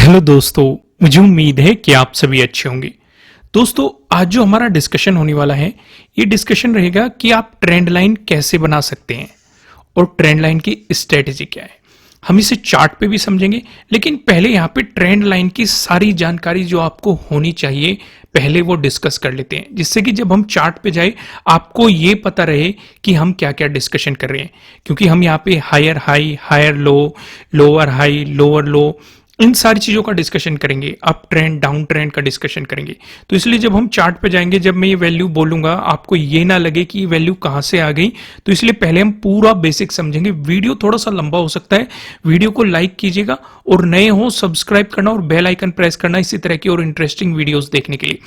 Hello दोस्तों, मुझे उम्मीद है कि आप सभी अच्छे होंगे। दोस्तों, आज जो हमारा डिस्कशन होने वाला है, ये डिस्कशन रहेगा कि आप ट्रेंड लाइन कैसे बना सकते हैं और ट्रेंड लाइन की स्ट्रेटेजी क्या है। हम इसे चार्ट पे भी समझेंगे, लेकिन पहले यहाँ पे ट्रेंड लाइन की सारी जानकारी जो आपको होनी चाहिए पहले वो डिस्कस कर लेते हैं, जिससे कि जब हम चार्ट पे जाए आपको ये पता रहे कि हम क्या क्या डिस्कशन कर रहे हैं। क्योंकि हम यहाँ पे higher high, higher low, lower high, lower low, इन सारी चीजों का डिस्कशन करेंगे, अप ट्रेंड डाउन ट्रेंड का डिस्कशन करेंगे। तो इसलिए जब हम चार्ट पे जाएंगे, जब मैं ये वैल्यू बोलूंगा आपको ये ना लगे कि ये वैल्यू कहां से आ गई, तो इसलिए पहले हम पूरा बेसिक समझेंगे। वीडियो थोड़ा सा लंबा हो सकता है, वीडियो को लाइक कीजिएगा और नए हो सब्सक्राइब करना और बेल आइकन प्रेस करना इसी तरह की और इंटरेस्टिंग वीडियोस देखने के लिए।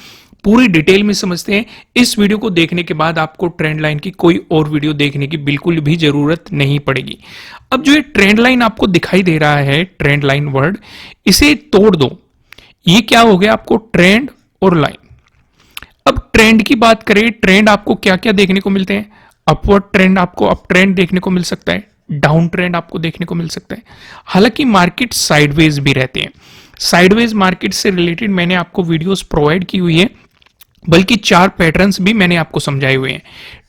पूरी डिटेल में समझते हैं। इस वीडियो को देखने के बाद आपको ट्रेंड लाइन की कोई और वीडियो देखने की बिल्कुल भी जरूरत नहीं पड़ेगी। अब जो ये ट्रेंड लाइन आपको दिखाई दे रहा है, ट्रेंड लाइन वर्ड, इसे तोड़ दो। ये क्या हो गया आपको, ट्रेंड और लाइन। अब ट्रेंड की बात करें, ट्रेंड आपको क्या क्या देखने को मिलते हैं। अपवर्ड ट्रेंड आपको अप ट्रेंड देखने को मिल सकता है, डाउन ट्रेंड आपको देखने को मिल सकता है। हालांकि मार्केट साइडवेज भी रहते हैं। साइडवेज मार्केट से रिलेटेड मैंने आपको वीडियोस प्रोवाइड की हुई है, बल्कि 4 पैटर्न्स भी मैंने आपको समझाए हुए हैं।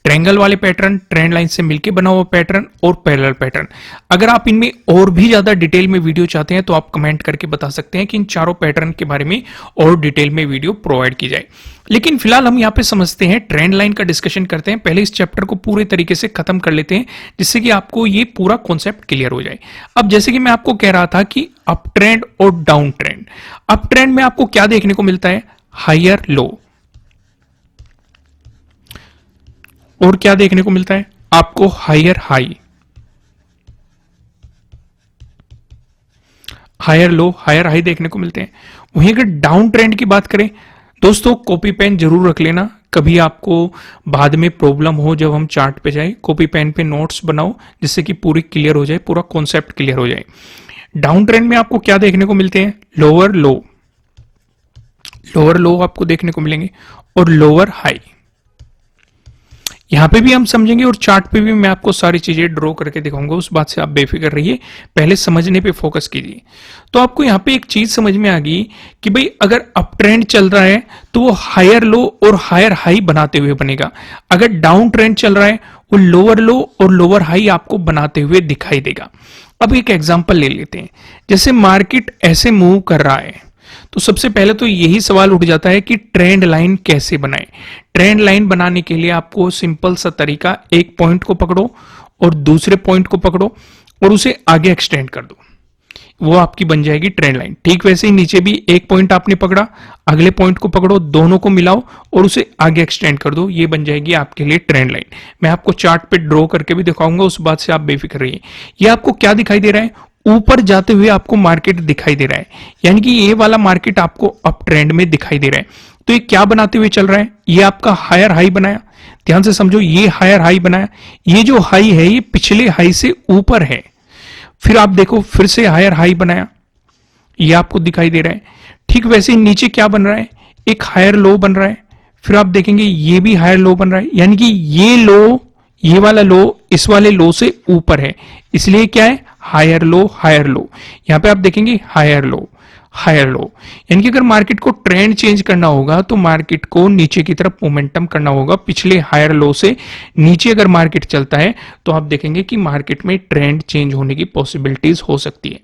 ट्रायंगल वाले पैटर्न, ट्रेंड लाइन से मिलकर बना हुआ पैटर्न और पैरेलल पैटर्न। अगर आप इनमें और भी ज्यादा डिटेल में वीडियो चाहते हैं तो आप कमेंट करके बता सकते हैं कि इन चारों पैटर्न के बारे में और डिटेल में वीडियो प्रोवाइड की जाए। लेकिन फिलहाल हम यहाँ पे समझते हैं, ट्रेंड लाइन का डिस्कशन करते हैं। पहले इस चैप्टर को पूरे तरीके से खत्म कर लेते हैं, जिससे कि आपको ये पूरा कॉन्सेप्ट क्लियर हो जाए। अब जैसे कि मैं आपको कह रहा था कि अप ट्रेंड और डाउन ट्रेंड। अप ट्रेंड में आपको क्या देखने को मिलता है, हायर लो। और क्या देखने को मिलता है आपको, higher high, higher low, higher high देखने को मिलते हैं। वहीं अगर डाउन ट्रेंड की बात करें दोस्तों, कॉपी पेन जरूर रख लेना, कभी आपको बाद में प्रॉब्लम हो जब हम चार्ट पे जाए, कॉपी पेन पे नोट्स बनाओ जिससे कि पूरी क्लियर हो जाए, पूरा कॉन्सेप्ट क्लियर हो जाए। डाउन ट्रेंड में आपको क्या देखने को मिलते हैं, लोअर लो, लोअर लो आपको देखने को मिलेंगे और लोअर हाई। यहां पे भी हम समझेंगे और चार्ट पे भी मैं आपको सारी चीजें ड्रॉ करके दिखाऊंगा, उस बात से आप बेफिक्र रहिए, पहले समझने पे फोकस कीजिए। तो आपको यहां पे एक चीज समझ में आ गई कि भाई अगर अप ट्रेंड चल रहा है तो वो हायर लो और हायर हाई बनाते हुए बनेगा। अगर डाउन ट्रेंड चल रहा है वो लोअर लो और लोअर हाई आपको बनाते हुए दिखाई देगा। अब एक एग्जाम्पल ले लेते हैं, जैसे मार्केट ऐसे मूव कर रहा है तो सबसे पहले तो यही सवाल उठ जाता है कि ट्रेंड लाइन कैसे बनाएं। ट्रेंड लाइन बनाने के लिए आपको सिंपल सा तरीका, एक पॉइंट को पकड़ो और दूसरे पॉइंट को पकड़ो और उसे आगे एक्सटेंड कर दो, वो आपकी बन जाएगी ट्रेंड लाइन। ठीक वैसे ही नीचे भी एक पॉइंट आपने पकड़ा, अगले पॉइंट को पकड़ो, दोनों को मिलाओ और उसे आगे एक्सटेंड कर दो, ये बन जाएगी आपके लिए ट्रेंड लाइन। मैं आपको चार्ट पे ड्रॉ करके भी दिखाऊंगा, उस बात से आप बेफिक्र रहिए। ये आपको क्या दिखाई दे रहा है, ऊपर जाते हुए आपको मार्केट दिखाई दे रहा है, यानी कि ये वाला मार्केट आपको अप ट्रेंड में दिखाई दे रहा है। तो ये क्या बनाते हुए चल रहा है, ये आपका हायर हाई बनाया, ध्यान से समझो, ये हायर हाई बनाया। ये जो हाई है ये पिछले हाई से ऊपर है, फिर आप देखो फिर से हायर हाई बनाया, ये आपको दिखाई दे रहा है। ठीक वैसे ही नीचे क्या बन रहा है, एक हायर लो बन रहा है, फिर आप देखेंगे ये भी हायर लो बन रहा है, यानी कि ये लो, ये वाला लो इस वाले लो से ऊपर है, इसलिए क्या है, हायर लो हायर लो। यहां पे आप देखेंगे हायर लो हायर लो, यानी कि अगर मार्केट को ट्रेंड चेंज करना होगा तो मार्केट को नीचे की तरफ मोमेंटम करना होगा। पिछले हायर लो से नीचे अगर मार्केट चलता है तो आप देखेंगे कि मार्केट में ट्रेंड चेंज होने की पॉसिबिलिटीज हो सकती है।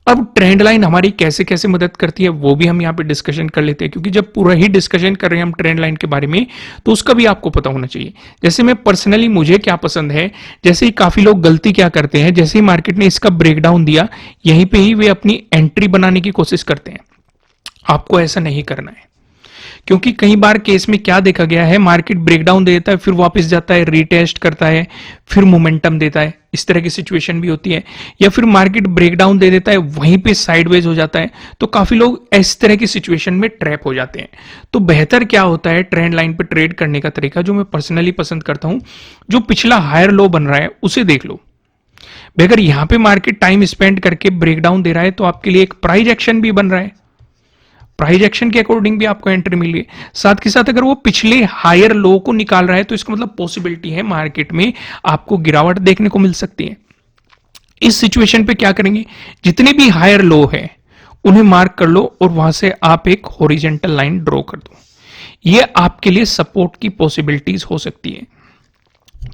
अब ट्रेंड लाइन हमारी कैसे कैसे मदद करती है वो भी हम यहाँ पे डिस्कशन कर लेते हैं, क्योंकि जब पूरा ही डिस्कशन कर रहे हैं हम ट्रेंड लाइन के बारे में तो उसका भी आपको पता होना चाहिए। जैसे मैं पर्सनली, मुझे क्या पसंद है, जैसे ही काफी लोग गलती क्या करते हैं, जैसे ही मार्केट ने इसका ब्रेकडाउन दिया यहीं पे ही वे अपनी एंट्री बनाने की कोशिश करते हैं। आपको ऐसा नहीं करना है, क्योंकि कई बार केस में क्या देखा गया है, मार्केट ब्रेकडाउन दे देता है, फिर वापस जाता है, रीटेस्ट करता है, फिर मोमेंटम देता है, इस तरह की सिचुएशन भी होती है। या फिर मार्केट ब्रेकडाउन दे देता है, वहीं पे साइडवेज हो जाता है, तो काफी लोग इस तरह की सिचुएशन में ट्रैप हो जाते हैं। तो बेहतर क्या होता है ट्रेंड लाइन पे ट्रेड करने का तरीका, जो मैं पर्सनली पसंद करता हूं, जो पिछला हायर लो बन रहा है उसे देख लो। अगर यहां पे मार्केट टाइम स्पेंड करके ब्रेकडाउन दे रहा है तो आपके लिए एक प्राइस एक्शन भी बन रहा है, प्राइस एक्शन के अकॉर्डिंग भी आपको एंट्री मिली है। साथ के साथ अगर वो पिछले हायर लो को निकाल रहा है तो इसका मतलब पॉसिबिलिटी है मार्केट में आपको गिरावट देखने को मिल सकती है। इस सिचुएशन पे क्या करेंगे, जितने भी हायर लो है उन्हें मार्क कर लो और वहां से आप एक हॉरिजेंटल लाइन ड्रॉ कर दो। ये आपके लिए सपोर्ट की पॉसिबिलिटीज हो सकती है।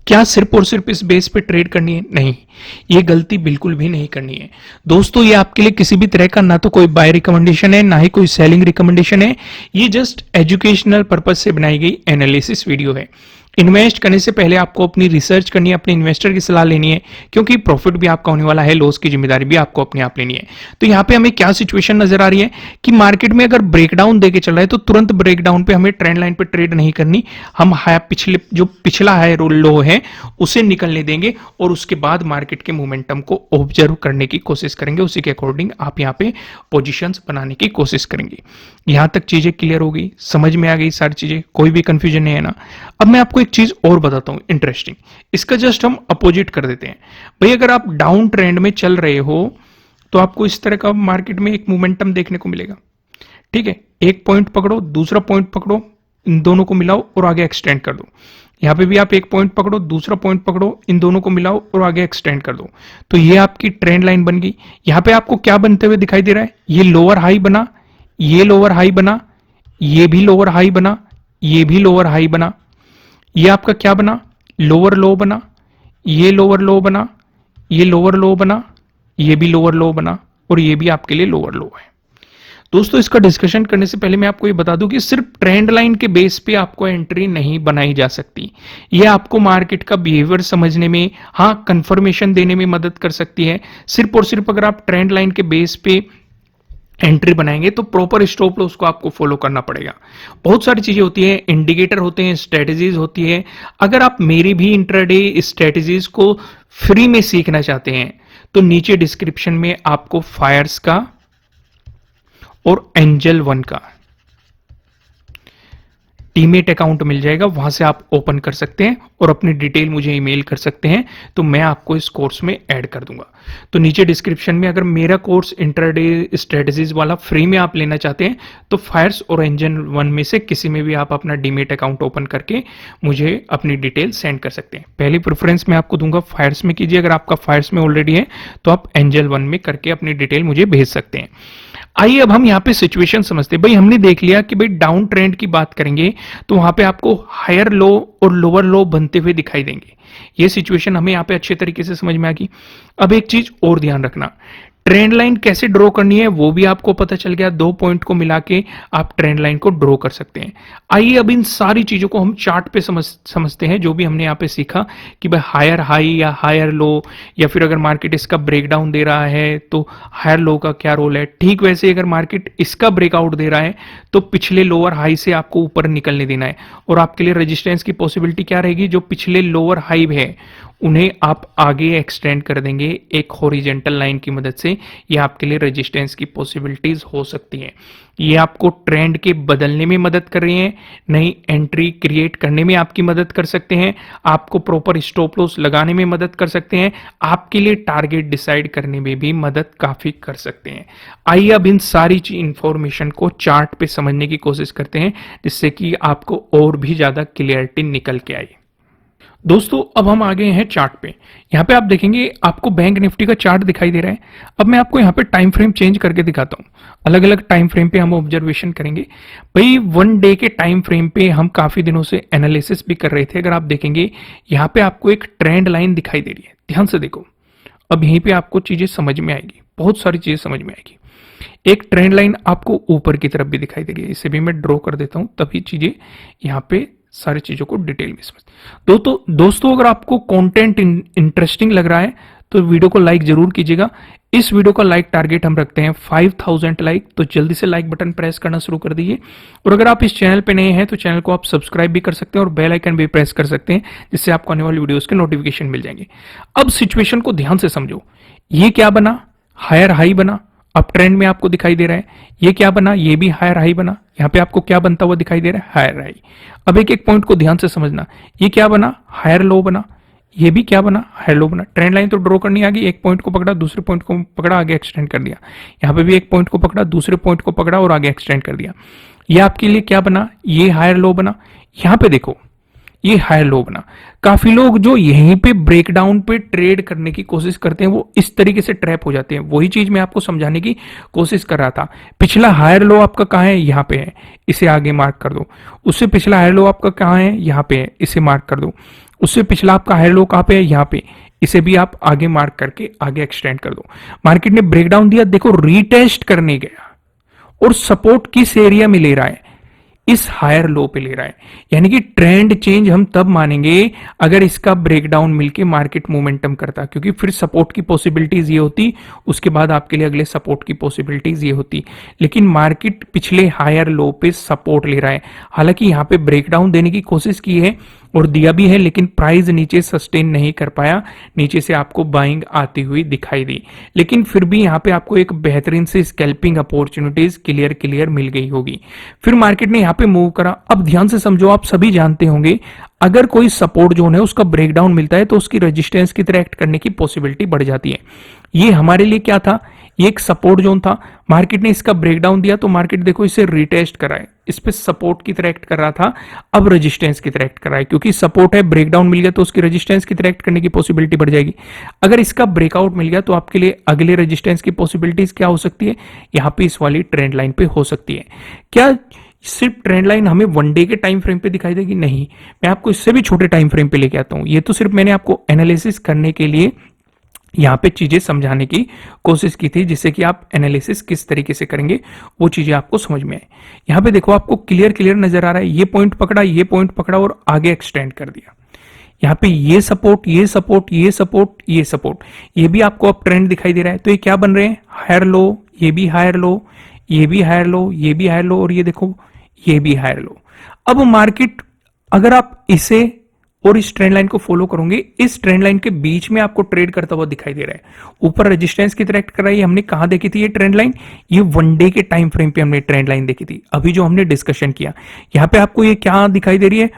क्या सिर्फ और सिर्फ इस बेस पे ट्रेड करनी है? नहीं, ये गलती बिल्कुल भी नहीं करनी है दोस्तों। ये आपके लिए किसी भी तरह का ना तो कोई बाय रिकमेंडेशन है, ना ही कोई सेलिंग रिकमेंडेशन है। ये जस्ट एजुकेशनल पर्पज से बनाई गई एनालिसिस वीडियो है। इन्वेस्ट करने से पहले आपको अपनी रिसर्च करनी है, अपने इन्वेस्टर की सलाह लेनी है, क्योंकि प्रॉफिट भी आपका होने वाला है, लॉस की जिम्मेदारी भी आपको अपने आप लेनी है। तो यहाँ पे हमें क्या सिचुएशन नजर आ रही है कि मार्केट में अगर ब्रेकडाउन देके चल रहा है तो तुरंत ब्रेकडाउन पे हमें ट्रेंड लाइन पे ट्रेड नहीं करनी। हम पिछला हाई लो है उसे निकलने देंगे और उसके बाद मार्केट के मोमेंटम को ऑब्जर्व करने की कोशिश करेंगे। उसी के अकॉर्डिंग आप यहाँ पे पोजिशंस बनाने की कोशिश करेंगे। यहां तक चीजें क्लियर हो गई, समझ में आ गई सारी चीजें, कोई भी कंफ्यूजन नहीं है ना। अब मैं आपको एक चीज और बताता हूं इंटरेस्टिंग, इसका जस्ट हम अपोजिट कर देते हैं। भाई अगर आप डाउन ट्रेंड में चल रहे हो तो आपको इस तरह का मार्केट में एक मोमेंटम देखने को मिलेगा। ठीक है, एक पॉइंट पकड़ो, दूसरा पॉइंट पकड़ो, इन दोनों को मिलाओ और आगे एक्सटेंड कर दो। यहां पे भी आप एक पॉइंट पकड़ो, दूसरा पॉइंट पकड़ो, इन दोनों को मिलाओ और आगे एक्सटेंड कर दो। तो ये आपकी ट्रेंड लाइन बन गई। यहां पे आपको क्या बनते हुए दिखाई दे रहा है? ये लोअर हाई बना, ये लोअर हाई बना, ये भी लोअर हाई बना, ये भी लोअर हाई बना। ये आपका क्या बना? लोअर लो बना, ये लोअर लो बना, ये लोअर लो बना, ये भी लोअर लो बना और ये भी आपके लिए लोअर लो है। दोस्तों इसका डिस्कशन करने से पहले मैं आपको ये बता दूं कि सिर्फ ट्रेंड लाइन के बेस पे आपको एंट्री नहीं बनाई जा सकती। ये आपको मार्केट का बिहेवियर समझने में, हाँ, कंफर्मेशन देने में मदद कर सकती है। सिर्फ और सिर्फ अगर आप ट्रेंड लाइन के बेस पे एंट्री बनाएंगे तो प्रॉपर स्टॉप लॉस को आपको फॉलो करना पड़ेगा। बहुत सारी चीजें होती है, इंडिकेटर होते हैं, स्ट्रेटेजीज होती है। अगर आप मेरी भी इंट्राडे स्ट्रेटेजीज को फ्री में सीखना चाहते हैं तो नीचे डिस्क्रिप्शन में आपको फायर्स का और एंजल वन का टीमेट अकाउंट मिल जाएगा, वहां से आप ओपन कर सकते हैं और अपनी डिटेल मुझे ईमेल कर सकते हैं, तो मैं आपको इस कोर्स में ऐड कर दूंगा। तो नीचे डिस्क्रिप्शन में अगर मेरा कोर्स इंट्राडे स्ट्रेटजीज वाला फ्री में आप लेना चाहते हैं तो फायर्स और एंजल वन में से किसी में भी आप अपना डीमेट अकाउंट ओपन करके मुझे अपनी डिटेल सेंड कर सकते हैं। पहली प्रेफरेंस मैं आपको दूंगा फायर्स में कीजिए, अगर आपका फायर्स में ऑलरेडी है तो आप एंजल वन में करके अपनी डिटेल मुझे भेज सकते हैं। आइए अब हम यहाँ पे सिचुएशन समझते हैं। भाई हमने देख लिया कि भाई डाउन ट्रेंड की बात करेंगे तो वहां पे आपको हायर लो और लोअर लो बनते हुए दिखाई देंगे। ये सिचुएशन हमें यहाँ पे अच्छे तरीके से समझ में आ गई। अब एक चीज और ध्यान रखना, ट्रेंड लाइन कैसे ड्रॉ करनी है वो भी आपको पता चल गया। दो पॉइंट को मिला के आप ट्रेंड लाइन को ड्रॉ कर सकते हैं। आइए अब इन सारी चीजों को हम चार्ट पे समझते हैं, जो भी हमने यहाँ पे सीखा कि भाई हायर हाई या हायर लो, या फिर अगर मार्केट इसका ब्रेकडाउन दे रहा है तो हायर लो का क्या रोल है। ठीक वैसे अगर मार्केट इसका ब्रेकआउट दे रहा है तो पिछले लोअर हाई से आपको ऊपर निकलने देना है और आपके लिए रेजिस्टेंस की पॉसिबिलिटी क्या रहेगी? जो पिछले लोअर हाई है उन्हें आप आगे एक्सटेंड कर देंगे एक हॉरिजेंटल लाइन की मदद से। ये आपके लिए रेजिस्टेंस की पॉसिबिलिटीज हो सकती हैं। ये आपको ट्रेंड के बदलने में मदद कर रही हैं, नई एंट्री क्रिएट करने में आपकी मदद कर सकते हैं, आपको प्रॉपर स्टॉप लॉस लगाने में मदद कर सकते हैं, आपके लिए टारगेट डिसाइड करने में भी मदद काफी कर सकते हैं। आइए अब इन सारी इंफॉर्मेशन को चार्ट पे समझने की कोशिश करते हैं, जिससे कि आपको और भी ज्यादा क्लियरिटी निकल के आए। दोस्तों अब हम आ गए हैं चार्ट पे। यहाँ पे आप देखेंगे आपको बैंक निफ्टी का चार्ट दिखाई दे रहा है। अब मैं आपको यहाँ पे टाइम फ्रेम चेंज करके दिखाता हूँ। अलग अलग टाइम फ्रेम पे हम ऑब्जर्वेशन करेंगे। भाई वन डे के टाइम फ्रेम पे हम काफी दिनों से एनालिसिस भी कर रहे थे। अगर आप देखेंगे यहाँ पे आपको एक ट्रेंड लाइन दिखाई दे रही है, ध्यान से देखो। अब यहीं पे आपको चीजें समझ में आएगी, बहुत सारी चीजें समझ में आएगी। एक ट्रेंड लाइन आपको ऊपर की तरफ भी दिखाई दे रही है, इसे भी मैं ड्रॉ कर देता हूं, तभी चीजें यहाँ पे सारी चीजों को डिटेल में समझ। दोस्तों अगर आपको कंटेंट इंटरेस्टिंग लग रहा है तो वीडियो को लाइक जरूर कीजिएगा। इस वीडियो का लाइक टारगेट हम रखते हैं 5000 लाइक, तो जल्दी से लाइक बटन प्रेस करना शुरू कर दीजिए। और अगर आप इस चैनल पे नए हैं तो चैनल को आप सब्सक्राइब भी कर सकते हैं और बेल आइकन भी प्रेस कर सकते हैं, जिससे आपको आने वाली वीडियोस के नोटिफिकेशन मिल जाएंगे। अब सिचुएशन को ध्यान से समझो। ये क्या बना? हायर हाई बना, अप ट्रेंड में आपको दिखाई दे रहा है। ये क्या बना? ये भी हायर हाई बना। यहाँ पे आपको क्या बनता हुआ दिखाई दे रहा है? Higher high. अब एक एक पॉइंट को ध्यान से समझना। ये क्या बना? हायर लो बना। ये भी क्या बना? हायर लो बना। ट्रेंड लाइन तो ड्रॉ करनी आ गई। एक पॉइंट को पकड़ा, दूसरे पॉइंट को पकड़ा, आगे एक्सटेंड कर दिया। यहाँ पे भी एक पॉइंट को पकड़ा, दूसरे पॉइंट को पकड़ा और आगे एक्सटेंड कर दिया। ये आपके लिए क्या बना? ये हायर लो बना। यहाँ पे देखो, ये हायर लो बना। काफी लोग जो यहीं पे ब्रेकडाउन पे ट्रेड करने की कोशिश करते हैं वो इस तरीके से ट्रैप हो जाते हैं। वही चीज मैं आपको समझाने की कोशिश कर रहा था। पिछला हायर लो आपका कहाँ है, यहाँ पे है, इसे आगे मार्क कर दो। उससे पिछला हायर लो आपका कहाँ है, यहाँ पे है, इसे मार्क कर दो। उससे पिछला आपका हायर लो कहाँ पे है, यहाँ पे, इसे भी आप आगे मार्क करके आगे एक्सटेंड कर दो। मार्केट ने ब्रेकडाउन दिया, देखो रीटेस्ट करने गया और सपोर्ट किस एरिया में ले रहा है, इस हायर लो पे ले रहा है। यानी कि ट्रेंड चेंज हम तब मानेंगे अगर इसका ब्रेकडाउन मिलके मार्केट मोमेंटम करता, क्योंकि फिर सपोर्ट की पॉसिबिलिटीज ये होती, उसके बाद आपके लिए अगले सपोर्ट की पॉसिबिलिटीज ये होती। लेकिन मार्केट पिछले हायर लो पे सपोर्ट ले रहा है। हालांकि यहां पे ब्रेकडाउन देने की कोशिश की है और दिया भी है, लेकिन प्राइस नीचे सस्टेन नहीं कर पाया, नीचे से आपको बाइंग आती हुई दिखाई दी। लेकिन फिर भी यहां पे आपको एक बेहतरीन से स्कैल्पिंग अपॉर्चुनिटीज क्लियर मिल गई होगी। फिर मार्केट ने यहां पे मूव करा। अब ध्यान से समझो, आप सभी जानते होंगे अगर कोई सपोर्ट जोन है उसका ब्रेकडाउन मिलता है तो उसकी रेजिस्टेंस की तरह एक्ट करने की पॉसिबिलिटी बढ़ जाती है। ये हमारे लिए क्या था, ये एक सपोर्ट जोन था। मार्केट ने इसका ब्रेकडाउन दिया तो मार्केट देखो इसे रिटेस्ट करा है, इस पे सपोर्ट की तरह एक्ट कर रहा था, अब रेजिस्टेंस की तरह एक्ट कर रहा है। क्योंकि सपोर्ट है, ब्रेकडाउन मिल गया तो उसकी रेजिस्टेंस की तरह एक्ट करने की पॉसिबिलिटी बढ़ जाएगी। अगर इसका ब्रेकआउट मिल गया तो आपके लिए अगले रेजिस्टेंस की पॉसिबिलिटीज क्या हो सकती है, यहां पे इस वाली ट्रेंड लाइन पे हो सकती है। क्या सिर्फ ट्रेंड लाइन हमें वन डे के टाइम फ्रेम पे दिखाई देगी? नहीं, मैं आपको इससे भी छोटे टाइम फ्रेम पे लेके आता हूं। ये तो सिर्फ मैंने आपको एनालिसिस करने के लिए यहां पे चीजें समझाने की कोशिश की थी, जिससे कि आप एनालिसिस किस तरीके से करेंगे वो चीजें आपको समझ में आए। यहां पे देखो आपको क्लियर नजर आ रहा है, ये पॉइंट पकड़ा, ये पॉइंट पकड़ा और आगे एक्सटेंड कर दिया। यहाँ पे ये सपोर्ट, ये सपोर्ट, ये सपोर्ट, ये सपोर्ट, ये भी आपको अब ट्रेंड दिखाई दे रहा है। तो ये क्या बन रहे हैं, हायर लो, ये भी हायर लो, ये भी हायर लो, ये भी हायर लो और ये देखो ये भी हायर लो। अब मार्केट अगर आप इसे और इस ट्रेंड लाइन को फॉलो करोगे, इस ट्रेंड लाइन के बीच में आपको ट्रेड करता हुआ दिखाई दे रहा है। ऊपर रेजिस्टेंस की तरह एक्ट कर रहा है। हमने कहां देखी थी ये ट्रेंड लाइन, ये वन डे के टाइम फ्रेम पे हमने ट्रेंड लाइन देखी थी। अभी जो हमने डिस्कशन किया यहां पे आपको ये क्या दिखाई दे रही है,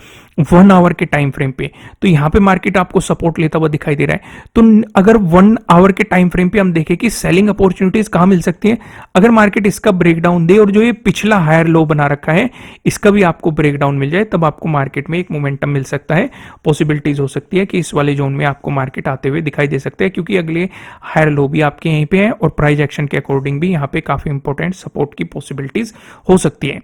1 आवर के टाइम फ्रेम पे। तो यहां पे मार्केट आपको सपोर्ट लेता हुआ दिखाई दे रहा है। तो अगर 1 आवर के टाइम फ्रेम पे हम देखें कि सेलिंग अपॉर्चुनिटीज कहां मिल सकती है, अगर मार्केट इसका ब्रेकडाउन दे और जो ये पिछला हायर लो बना रखा है इसका भी आपको ब्रेकडाउन मिल जाए, तब आपको मार्केट में एक मोमेंटम मिल सकता है। पॉसिबिलिटीज हो सकती है कि इस वाले जोन में आपको मार्केट आते हुए दिखाई दे सकते हैं, क्योंकि अगले हायर लो भी आपके यहीं पे है और प्राइस एक्शन के अकॉर्डिंग भी यहाँ पे काफी इंपॉर्टेंट सपोर्ट की पॉसिबिलिटीज हो सकती है।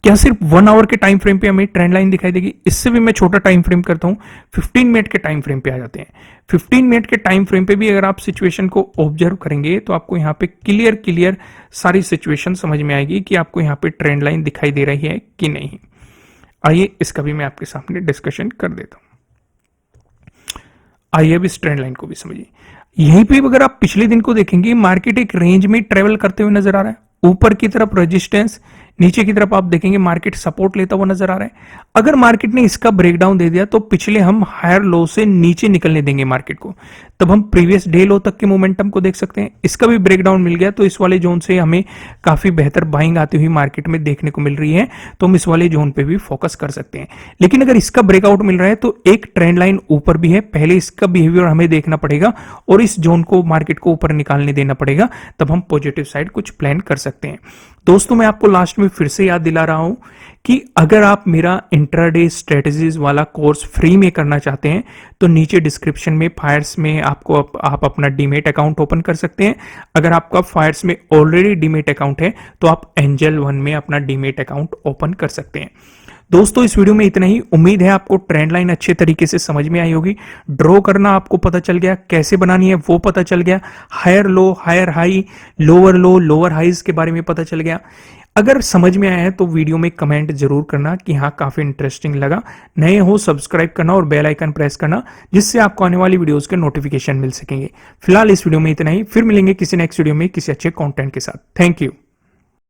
क्या सिर्फ 1 आवर के टाइम फ्रेम पे हमें ट्रेंड लाइन दिखाई देगी? इससे भी मैं छोटा टाइम फ्रेम करता हूं, 15 मिनट के टाइम फ्रेम पे आ जाते हैं। 15 मिनट के टाइम फ्रेम पे भी अगर आप सिचुएशन को ऑब्जर्व करेंगे तो आपको यहाँ पे क्लियर सारी सिचुएशन समझ में आएगी कि आपको यहाँ पे ट्रेंड लाइन दिखाई दे रही है कि नहीं। आइए इसका भी मैं आपके सामने डिस्कशन कर देता हूं। आइए अब इस ट्रेंड लाइन को भी समझिए। यहीं पे अगर आप पिछले दिन को देखेंगे, मार्केट एक रेंज में ट्रेवल करते हुए नजर आ रहा है। ऊपर की तरफ रेजिस्टेंस, नीचे की तरफ आप देखेंगे मार्केट सपोर्ट लेता हुआ नजर आ रहा है। अगर मार्केट ने इसका ब्रेकडाउन दे दिया तो पिछले हम हायर लो से नीचे निकलने देंगे मार्केट को, तब हम प्रीवियस डे लो तक के मोमेंटम को देख सकते हैं। इसका भी ब्रेकडाउन मिल गया तो इस वाले जोन से हमें काफी बेहतर बाइंग आती हुई मार्केट में देखने को मिल रही है, तो हम इस वाले जोन पे भी फोकस कर सकते हैं। लेकिन अगर इसका ब्रेकआउट मिल रहा है तो एक ट्रेंड लाइन ऊपर भी है, पहले इसका बिहेवियर हमें देखना पड़ेगा और इस जोन को मार्केट को ऊपर निकालने देना पड़ेगा, तब हम पॉजिटिव साइड कुछ प्लान कर सकते हैं। दोस्तों मैं आपको लास्ट में फिर से याद दिला रहा हूं कि अगर आप मेरा इंट्राडे स्ट्रेटजीज वाला कोर्स फ्री में करना चाहते हैं तो नीचे डिस्क्रिप्शन में फायर्स में आप अपना डीमेट अकाउंट ओपन कर सकते हैं। अगर आपका फायर्स में ऑलरेडी डीमेट अकाउंट है तो आप एंजल 1 में अपना डीमेट अकाउंट ओपन कर सकते हैं। दोस्तों इस वीडियो में इतना ही। उम्मीद है आपको ट्रेंड लाइन अच्छे तरीके से समझ में आई होगी। ड्रॉ करना आपको पता चल गया, कैसे बनानी है वो पता चल गया, higher low, higher high, lower low, lower highs के बारे में पता चल गया। अगर समझ में आया है तो वीडियो में कमेंट जरूर करना कि हाँ काफी इंटरेस्टिंग लगा। नए हो सब्सक्राइब करना और बेल आइकन प्रेस करना, जिससे आपको आने वाली वीडियोस के नोटिफिकेशन मिल सकेंगे। फिलहाल इस वीडियो में इतना ही, फिर मिलेंगे किसी नेक्स्ट वीडियो में किसी अच्छे कंटेंट के साथ। Thank you.